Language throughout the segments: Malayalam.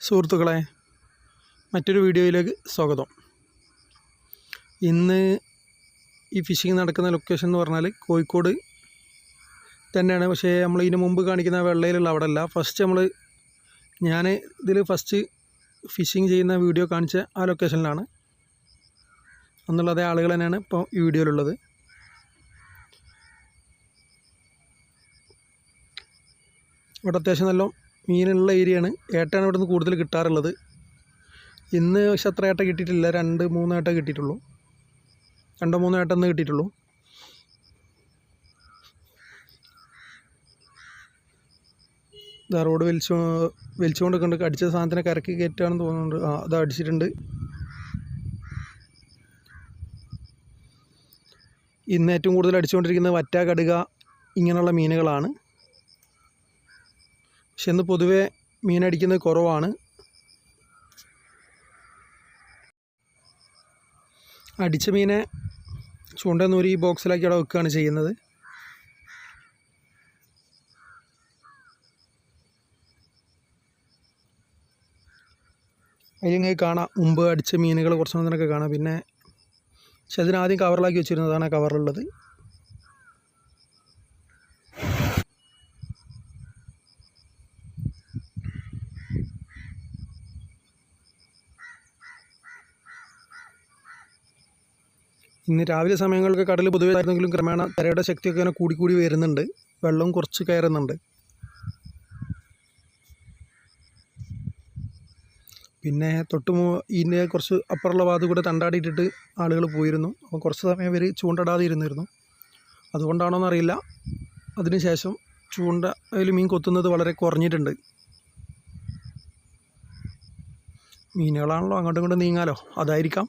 സുഹൃത്തുക്കളെ, മറ്റൊരു വീഡിയോയിലേക്ക് സ്വാഗതം. ഇന്ന് ഈ ഫിഷിംഗ് നടക്കുന്ന ലൊക്കേഷൻ എന്ന് പറഞ്ഞാൽ കോഴിക്കോട് തന്നെയാണ്. പക്ഷേ നമ്മൾ ഇതിന് മുമ്പ് കാണിക്കുന്ന വെള്ളയിലുള്ള അവിടെ അല്ല. ഞാൻ ഇതിൽ ഫസ്റ്റ് ഫിഷിംഗ് ചെയ്യുന്ന വീഡിയോ കാണിച്ച ആ ലൊക്കേഷനിലാണ്. അന്നുള്ള അതേ ആളുകൾ തന്നെയാണ് ഇപ്പോൾ ഈ വീഡിയോയിലുള്ളത്. ഇവിടെ അത്യാവശ്യം നല്ല മീനുള്ള ഏരിയയാണ്. ഏട്ടയാണ് ഇവിടെ നിന്ന് കൂടുതൽ കിട്ടാറുള്ളത്. ഇന്ന് പക്ഷെ അത്ര ഏട്ട കിട്ടിയിട്ടില്ല. 2-3 ഏട്ട കിട്ടിയിട്ടുള്ളൂ. 2-3 ഏട്ട ഇന്ന് കിട്ടിയിട്ടുള്ളൂ. റോഡ് വലിച്ചുകൊണ്ടൊക്കെ ഉണ്ട്. അടിച്ച സാധനത്തിനെ കരക്ക് കയറ്റുകയാണെന്ന് തോന്നുന്നുണ്ട്. അത് അടിച്ചിട്ടുണ്ട്. ഇന്ന് ഏറ്റവും കൂടുതൽ അടിച്ചുകൊണ്ടിരിക്കുന്നത് വറ്റ, കടുക ഇങ്ങനെയുള്ള മീനുകളാണ്. പക്ഷെ ഇന്ന് പൊതുവെ മീനടിക്കുന്നത് കുറവാണ്. അടിച്ച മീനെ ചൂണ്ടനൂരി ഈ ബോക്സിലാക്കി അവിടെ വെക്കുകയാണ് ചെയ്യുന്നത്. അതിലിങ്ങനെ കാണാം മുമ്പ് അടിച്ച മീനുകൾ കുറച്ചെണ്ണത്തിനൊക്കെ കാണാം. പക്ഷെ അതിനാദ്യം കവറിലാക്കി വെച്ചിരുന്നതാണ് ആ കവറിലുള്ളത്. ഇന്ന് രാവിലെ സമയങ്ങളിലൊക്കെ കടൽ പൊതുവെ ആയിരുന്നെങ്കിലും ക്രമേണ തിരയുടെ ശക്തിയൊക്കെ ഇങ്ങനെ കൂടി വരുന്നുണ്ട്. വെള്ളവും കുറച്ച് കയറുന്നുണ്ട്. പിന്നെ ഇതിൻ്റെ കുറച്ച് അപ്പുറമുള്ള ഭാഗത്ത് കൂടെ തണ്ടാടിയിട്ടിട്ട് ആളുകൾ പോയിരുന്നു. അപ്പോൾ കുറച്ച് സമയം ഇവർ ചൂണ്ടടാതെ ഇരുന്നിരുന്നു. അതുകൊണ്ടാണോന്നറിയില്ല. അതിനുശേഷം അതിൽ മീൻ കൊത്തുന്നത് വളരെ കുറഞ്ഞിട്ടുണ്ട്. മീനുകളാണല്ലോ, അങ്ങോട്ടും ഇങ്ങോട്ടും നീങ്ങാലോ, അതായിരിക്കാം.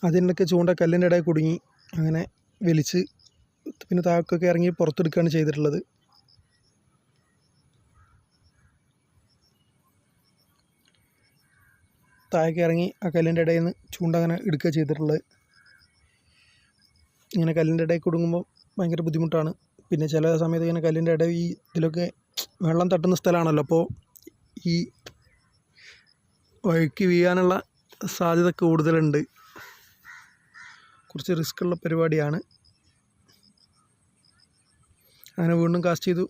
അതിൻ്റെയൊക്കെ ചൂണ്ട കല്ലിൻ്റെ ഇടയിൽ കുടുങ്ങി അങ്ങനെ വലിച്ച് പിന്നെ താഴേക്കൊക്കെ ഇറങ്ങി പുറത്തെടുക്കുകയാണ് ചെയ്തിട്ടുള്ളത്. താഴേക്ക് ഇറങ്ങി ആ കല്ലിൻ്റെ ഇടയിൽ നിന്ന് ചൂണ്ട അങ്ങനെ എടുക്കുക ചെയ്തിട്ടുള്ളത്. ഇങ്ങനെ കല്ലിൻ്റെ ഇടയിൽ കുടുങ്ങുമ്പോൾ ഭയങ്കര ബുദ്ധിമുട്ടാണ്. പിന്നെ ചില സമയത്ത് ഇങ്ങനെ കല്ലിൻ്റെ ഇടയിൽ ഇതിലൊക്കെ വെള്ളം തട്ടുന്ന സ്ഥലമാണല്ലോ. അപ്പോൾ ഈ വഴുക്കി വീഴാനുള്ള സാധ്യത കൂടുതലുണ്ട്. കുറച്ച് റിസ്ക്കുള്ള പരിപാടിയാണ്. അങ്ങനെ വീണ്ടും കാസ്റ്റ് ചെയ്തു.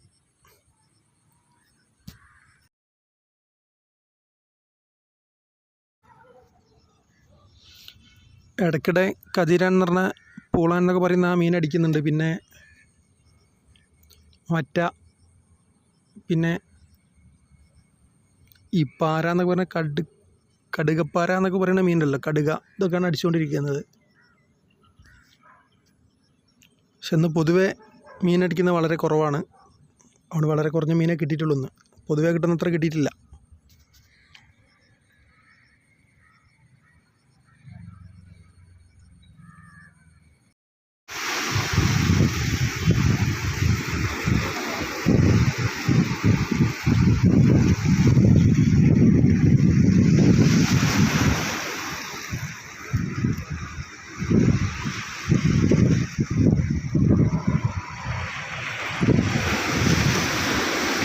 ഇടയ്ക്കിടെ കതിരാൻ എന്ന് പറഞ്ഞ പൂളാൻ എന്നൊക്കെ പറയുന്ന ആ മീൻ അടിക്കുന്നുണ്ട്. പിന്നെ മറ്റ, പിന്നെ ഈ പാര എന്നൊക്കെ പറഞ്ഞാൽ കടുകപ്പാര എന്നൊക്കെ പറയുന്ന മീനുണ്ടല്ലോ, കടുക, ഇതൊക്കെയാണ് അടിച്ചുകൊണ്ടിരിക്കുന്നത്. പക്ഷെ ഇന്ന് പൊതുവേ മീനടിക്കുന്നത് വളരെ കുറവാണ്. അവിടെ വളരെ കുറഞ്ഞ മീനെ കിട്ടിയിട്ടുള്ളൂ. ഇന്ന് പൊതുവേ കിട്ടുന്നത്ര കിട്ടിയിട്ടില്ല.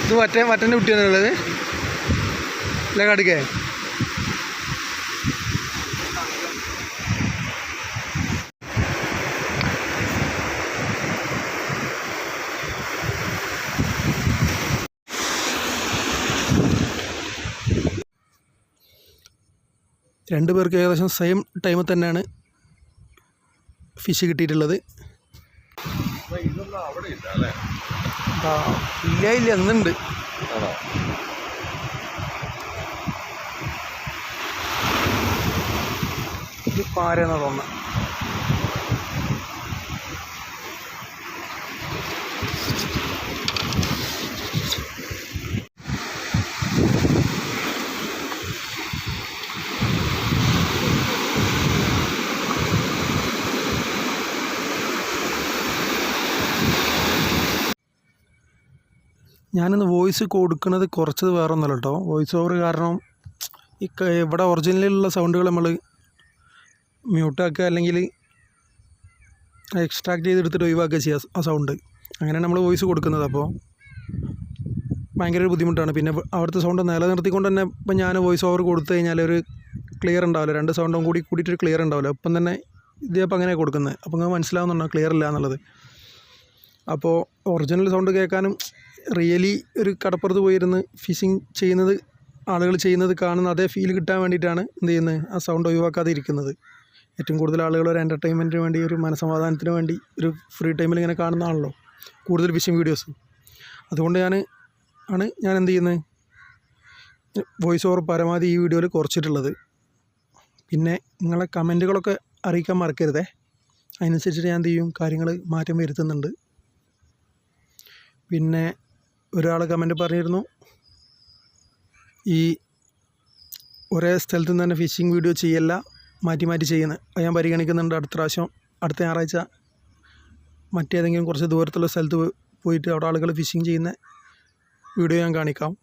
ഇത് മറ്റൻ്റെ കുട്ടിയാണുള്ളത് അല്ല, കടുക്കേ? രണ്ട് പേർക്ക് ഏകദേശം സെയിം ടൈമിൽ തന്നെയാണ് ഫിഷ് കിട്ടിയിട്ടുള്ളത്. ഇല്ല എന്നുണ്ട്. ഇത് പാരയെന്നാണ് തോന്നുന്നത്. ഞാനിന്ന് വോയിസ് കൊടുക്കുന്നത് കുറച്ചത് വേറെ ഒന്നുമല്ല കേട്ടോ. വോയിസ് ഓവർ കാരണം ഇവിടെ ഒറിജിനലിലുള്ള സൗണ്ടുകൾ നമ്മൾ മ്യൂട്ടാക്കുക അല്ലെങ്കിൽ എക്സ്ട്രാക്ട് ചെയ്തെടുത്തിട്ട് ഒഴിവാക്കുക ചെയ്യുക ആ സൗണ്ട്. അങ്ങനെയാണ് നമ്മൾ വോയിസ് കൊടുക്കുന്നത്. അപ്പോൾ ഭയങ്കര ഒരു ബുദ്ധിമുട്ടാണ്. പിന്നെ അവിടുത്തെ സൗണ്ട് നിലനിർത്തിക്കൊണ്ട് തന്നെ ഇപ്പം ഞാൻ വോയിസ് ഓവർ കൊടുത്തു കഴിഞ്ഞാൽ ഒരു ക്ലിയർ ഉണ്ടാവില്ല. രണ്ട് സൗണ്ടും കൂടിയിട്ടൊരു ക്ലിയർ ഉണ്ടാവില്ല. ഇപ്പം തന്നെ ഇതിപ്പോൾ അങ്ങനെ കൊടുക്കുന്നത്. അപ്പോൾ നിങ്ങൾക്ക് മനസ്സിലാവുന്നുണ്ടോ ക്ലിയർ ഇല്ല എന്നുള്ളത്. അപ്പോൾ ഒറിജിനൽ സൗണ്ട് കേൾക്കാനും റിയലി ഒരു കടപ്പുറത്ത് പോയിരുന്ന് ഫിഷിങ് ചെയ്യുന്നത്, ആളുകൾ ചെയ്യുന്നത് കാണുന്ന അതേ ഫീൽ കിട്ടാൻ വേണ്ടിയിട്ടാണ് എന്ത് ചെയ്യുന്നത്, ആ സൗണ്ട് ഒഴിവാക്കാതെ ഇരിക്കുന്നത്. ഏറ്റവും കൂടുതൽ ആളുകൾ ഒരു എൻ്റർടൈൻമെൻറ്റിന് വേണ്ടി, ഒരു മനസ്സമാധാനത്തിന് വേണ്ടി ഒരു ഫ്രീ ടൈമിൽ ഇങ്ങനെ കാണുന്നതാണല്ലോ കൂടുതൽ ഫിഷിങ് വീഡിയോസ്. അതുകൊണ്ട് ഞാൻ എന്ത് ചെയ്യുന്നത്, വോയിസ് ഓവർ പരമാവധി ഈ വീഡിയോയിൽ കുറച്ചിട്ടുള്ളത്. പിന്നെ നിങ്ങളെ കമൻറ്റുകളൊക്കെ അറിയിക്കാൻ മറക്കരുതേ. അതിനനുസരിച്ചിട്ട് ഞാൻ എന്ത് ചെയ്യും, കാര്യങ്ങൾ മാറ്റം വരുത്തുന്നുണ്ട്. പിന്നെ ഒരാൾ കമൻറ്റ് പറഞ്ഞിരുന്നു, ഈ ഒരേ സ്ഥലത്തു നിന്ന് തന്നെ ഫിഷിംഗ് വീഡിയോ ചെയ്യല്ല, മാറ്റി ചെയ്യുന്നത്. അത് ഞാൻ പരിഗണിക്കുന്നുണ്ട്. അടുത്ത ഞായറാഴ്ച മറ്റേതെങ്കിലും കുറച്ച് ദൂരത്തുള്ള സ്ഥലത്ത് പോയിട്ട് അവിടെ ആളുകൾ ഫിഷിംഗ് ചെയ്യുന്ന വീഡിയോ ഞാൻ കാണിക്കാം.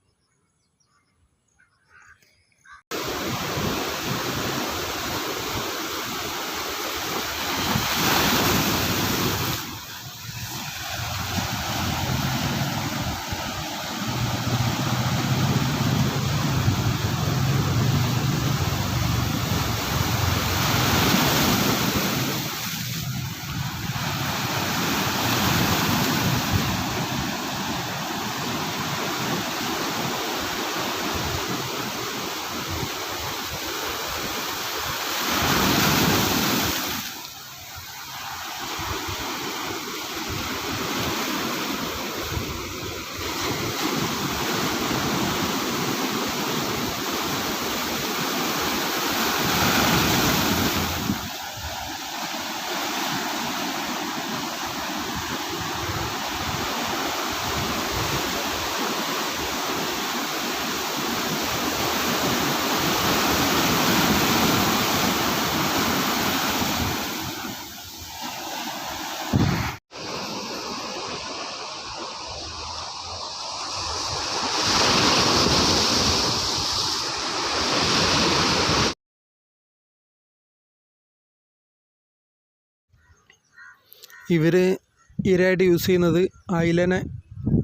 ഇവർ ഇരയായിട്ട് യൂസ് ചെയ്യുന്നത് അയിലനെ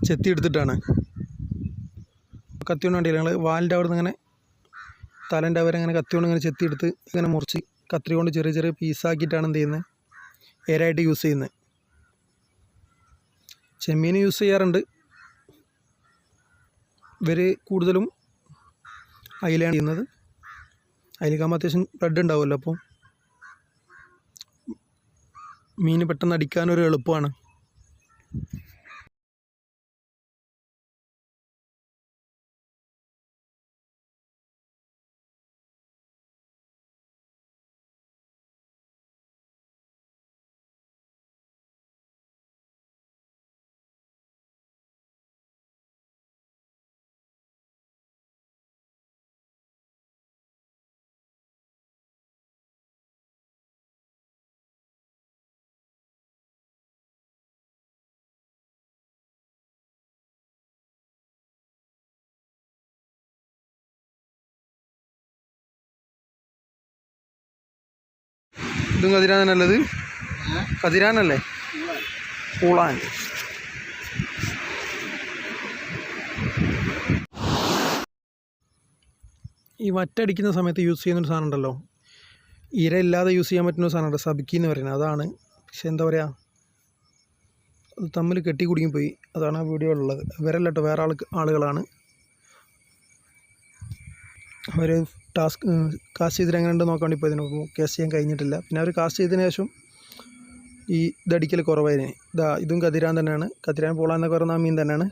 ചെത്തിയെടുത്തിട്ടാണ്. കത്തി കൊണ്ട് കണ്ടില്ല ഞങ്ങൾ വാലിൻ്റെ അവിടെ നിന്ന് ഇങ്ങനെ തലേൻ്റെ അവരങ്ങനെ കത്തി കൊണ്ട് ഇങ്ങനെ ചെത്തിയെടുത്ത് ഇങ്ങനെ മുറിച്ച് കത്രി കൊണ്ട് ചെറിയ ചെറിയ പീസാക്കിയിട്ടാണ് എന്ത് ചെയ്യുന്നത് ഇരയായിട്ട് യൂസ് ചെയ്യുന്നത്. ചെമ്മീൻ യൂസ് ചെയ്യാറുണ്ട്, ഇവർ കൂടുതലും അയിലാണ് ചെയ്യുന്നത്. അതിലേക്കാകുമ്പോൾ അത്യാവശ്യം ബ്ലഡ് ഉണ്ടാവുമല്ലോ, അപ്പോൾ മീൻ പെട്ടെന്ന് അടിക്കാനൊരു എളുപ്പമാണ്. ഇതും കതിരാനല്ലത്, കതിരാനല്ലേ പൂളാൻ. ഈ വറ്റടിക്കുന്ന സമയത്ത് യൂസ് ചെയ്യുന്നൊരു സാധനം ഉണ്ടല്ലോ, ഇര ഇല്ലാതെ യൂസ് ചെയ്യാൻ പറ്റുന്ന ഒരു സാധനമുണ്ട്, സബിക്കി എന്ന് പറയുന്നത്. അതാണ്, പക്ഷെ എന്താ പറയുക, അത് തമ്മിൽ കെട്ടി കുടുങ്ങിപ്പോയി. അതാണ് ആ വീഡിയോ ഉള്ളത്. ഇവരല്ല കേട്ടോ, വേറെ ആളുകളാണ്. അവർ കാസ്റ്റ് ചെയ്തിട്ട് എങ്ങനെ ഉണ്ട് നോക്കാൻ വേണ്ടി പോയി, ഇതിന് കാസ്റ്റ് ചെയ്യാൻ കഴിഞ്ഞിട്ടില്ല. പിന്നെ അവർ കാസ്റ്റ് ചെയ്തതിന് ശേഷം ഈ ഇതടിക്കൽ കുറവായിരുന്നു. ഇതും കതിരാൻ തന്നെയാണ്, കതിരാൻ പോളാൻ എന്നൊക്കെ പറയുന്ന ആ മീൻ തന്നെയാണ്.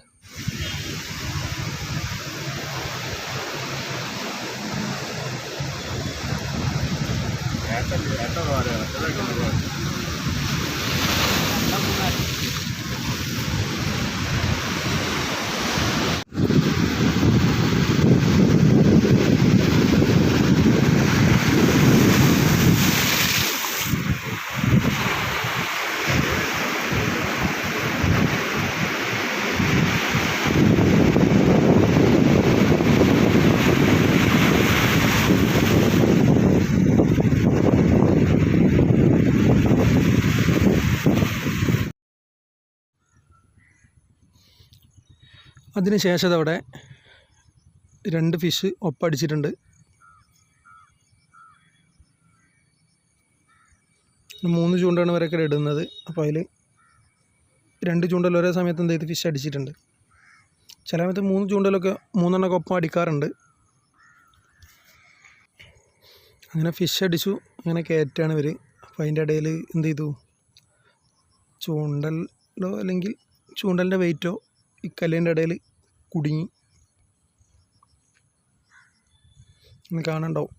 അതിന് ശേഷം അവിടെ 2 ഫിഷ് ഒപ്പടിച്ചിട്ടുണ്ട്. 3 ചൂണ്ടാണ് ഇവരൊക്കെ ഇടുന്നത്. അപ്പോൾ അതിൽ 2 ചൂണ്ടൽ ഒരേ സമയത്ത് എന്ത് ചെയ്ത് ഫിഷ് അടിച്ചിട്ടുണ്ട്. ചില സമയത്ത് 3 ചൂണ്ടലൊക്കെ 3 എണ്ണമൊക്കെ ഒപ്പം അടിക്കാറുണ്ട്. അങ്ങനെ ഫിഷ് അടിച്ചു, അങ്ങനെ കയറ്റാണ് ഇവർ. അപ്പോൾ അതിൻ്റെ ഇടയിൽ എന്ത് ചെയ്തു, ചൂണ്ടലോ അല്ലെങ്കിൽ ചൂണ്ടലിൻ്റെ വെയിറ്റോ ഈ കല്ലിൻ്റെ ഇടയിൽ കുടുങ്ങി. കാണണ്ടാവും,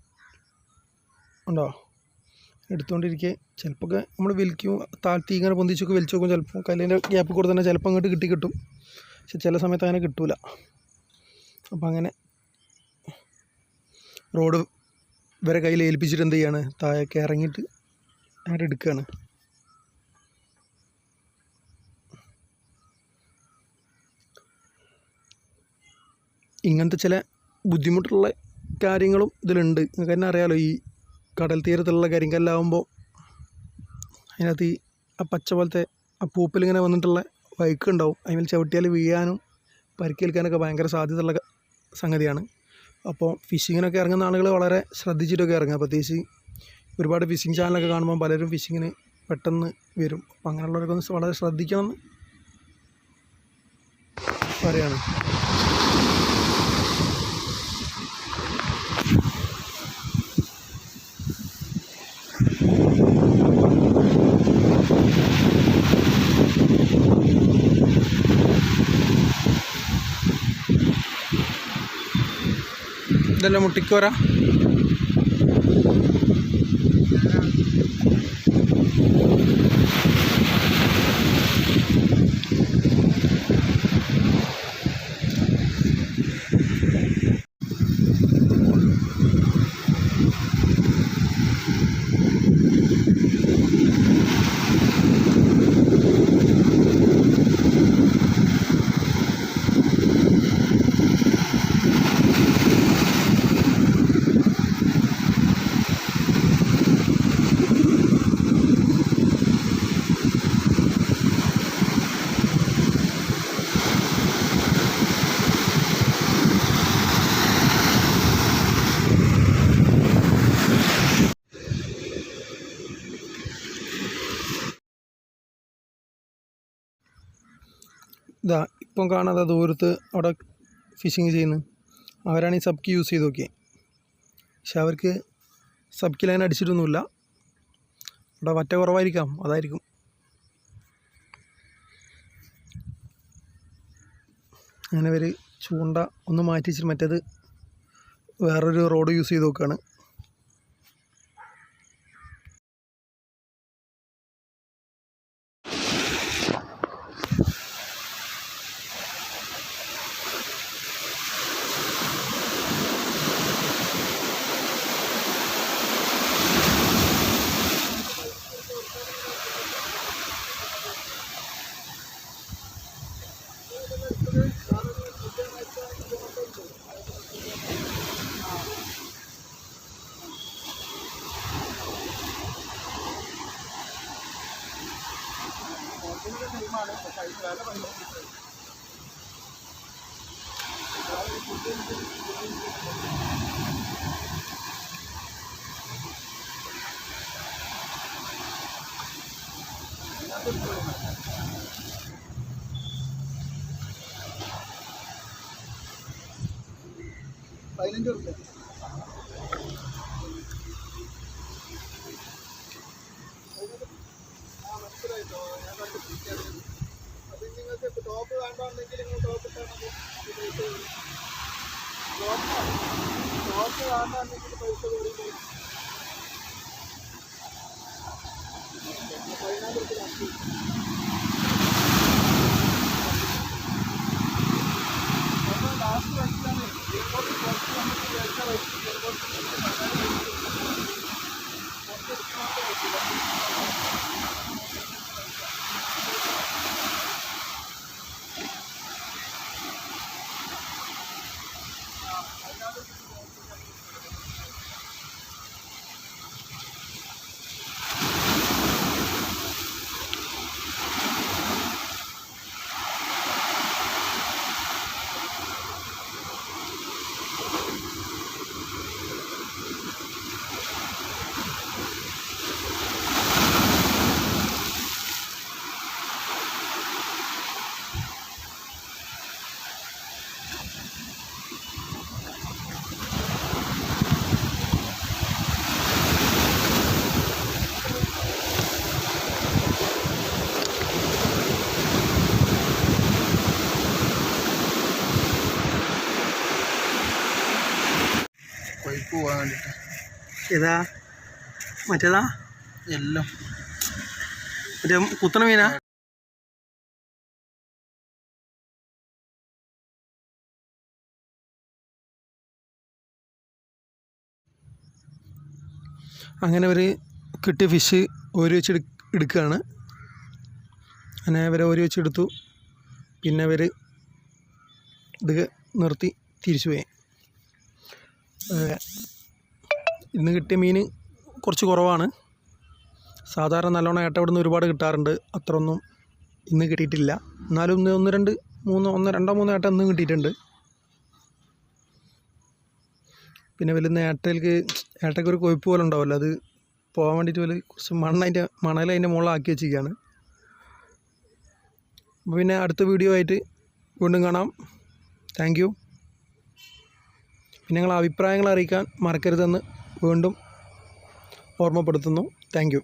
ഉണ്ടോ, എടുത്തുകൊണ്ടിരിക്കുക. ചിലപ്പോൾ നമ്മൾ വലിക്കും, താഴ്ത്തി ഇങ്ങനെ പൊന്തിച്ചൊക്കെ വലിച്ചു നോക്കും. ചിലപ്പോൾ കല്ലിൻ്റെ ഗ്യാപ്പിൽ കൂടെ തന്നെ ചിലപ്പോൾ അങ്ങോട്ട് കിട്ടും. പക്ഷെ ചില സമയത്ത് അങ്ങനെ കിട്ടൂല. അപ്പം അങ്ങനെ റോഡ് ഇവരെ കയ്യിൽ ഏൽപ്പിച്ചിട്ട് എന്ത് ചെയ്യാണ്, താഴേക്ക് ഇറങ്ങിയിട്ട് അങ്ങനെ എടുക്കുകയാണ്. ഇങ്ങനത്തെ ചില ബുദ്ധിമുട്ടുള്ള കാര്യങ്ങളും ഇതിലുണ്ട്. നിങ്ങൾക്ക് തന്നെ അറിയാമല്ലോ, ഈ കടൽ തീരത്തുള്ള കരിങ്കല്ലാവുമ്പോൾ അതിനകത്ത് ഈ ആ പച്ച പോലത്തെ ആ പൂപ്പിലിങ്ങനെ വന്നിട്ടുള്ള വഴുക്കുണ്ടാവും. അതിൽ ചവിട്ടിയാൽ വീഴാനും പരിക്കേൽക്കാനൊക്കെ ഭയങ്കര സാധ്യതയുള്ള സംഗതിയാണ്. അപ്പോൾ ഫിഷിങ്ങിനൊക്കെ ഇറങ്ങുന്ന ആളുകൾ വളരെ ശ്രദ്ധിച്ചിട്ടൊക്കെ ഇറങ്ങുക. പ്രത്യേകിച്ച് ഒരുപാട് ഫിഷിംഗ് ചാനലൊക്കെ കാണുമ്പോൾ പലരും ഫിഷിങ്ങിന് പെട്ടെന്ന് വരും. അപ്പോൾ അങ്ങനെയുള്ളവരൊക്കെ ഒന്ന് വളരെ ശ്രദ്ധിക്കണം എന്ന് പറയാണ്. ഇതല്ലേ മുട്ടിക്കോര, ഇതാ ഇപ്പം കാണാതെ ദൂരത്ത് അവിടെ ഫിഷിങ് ചെയ്യുന്നു. അവരാണ് ഈ സബ്ക്കി യൂസ് ചെയ്ത് നോക്കിയത്. പക്ഷെ അവർക്ക് സബ്ക്കി ലൈൻ അടിച്ചിട്ടൊന്നുമില്ല. അവിടെ വറ്റ കുറവായിരിക്കാം, അതായിരിക്കും. അങ്ങനെ അവർ ചൂണ്ട ഒന്ന് മാറ്റി വെച്ചിട്ട് മറ്റേത് വേറൊരു റോഡ് യൂസ് ചെയ്ത് നോക്കുകയാണ്. ടോപ്പ് വേണ്ടെങ്കിൽ നിങ്ങൾ ടോപ്പ് ഇട്ടാൽ മതി. ടോപ്പ് വേണ്ടെങ്കിൽ പൈസ കൂടി 14 ലാസ്റ്റ് വൈകിട്ടാണ് എയർപോർട്ടിൽ കുറച്ച് നമുക്ക് കഴിച്ച കൊയ്ക്ക് പോകാൻ വേണ്ടിയിട്ട്. ഏതാ മറ്റേതാ എല്ലാം മറ്റേ കുത്തണ മീനാ? അങ്ങനെ അവർ കിട്ടിയ ഫിഷ് ഓരി വെച്ച് എടുക്കുകയാണ്. അങ്ങനെ അവരെ ഓരി വെച്ചെടുത്തു. പിന്നെ അവർ ഇത് നിർത്തി തിരിച്ചു പോയി. ഇന്ന് കിട്ടിയ മീൻ കുറച്ച് കുറവാണ്. സാധാരണ നല്ലോണം ഏട്ട ഇവിടുന്ന് ഒരുപാട് കിട്ടാറുണ്ട്. അത്ര ഒന്നും ഇന്ന് കിട്ടിയിട്ടില്ല. എന്നാലും ഇന്ന് രണ്ടോ മൂന്നോ ഏട്ട ഇന്നും കിട്ടിയിട്ടുണ്ട്. പിന്നെ വലിയ ഏട്ടയ്ക്ക് ഒരു കൊഴുപ്പ് പോലെ ഉണ്ടാവുമല്ലോ, അത് പോകാൻ വേണ്ടിയിട്ട് പോലെ കുറച്ച് മണൽ അതിൻ്റെ മുകളിലാക്കി വെച്ചിരിക്കുകയാണ്. അപ്പോൾ പിന്നെ അടുത്ത വീഡിയോ ആയിട്ട് വീണ്ടും കാണാം. Thank you. പിന്നെ നിങ്ങളുടെ അഭിപ്രായങ്ങൾ അറിയിക്കാൻ മറക്കരുതെന്ന് വീണ്ടും ഓർമ്മപ്പെടുത്തുന്നു. Thank you.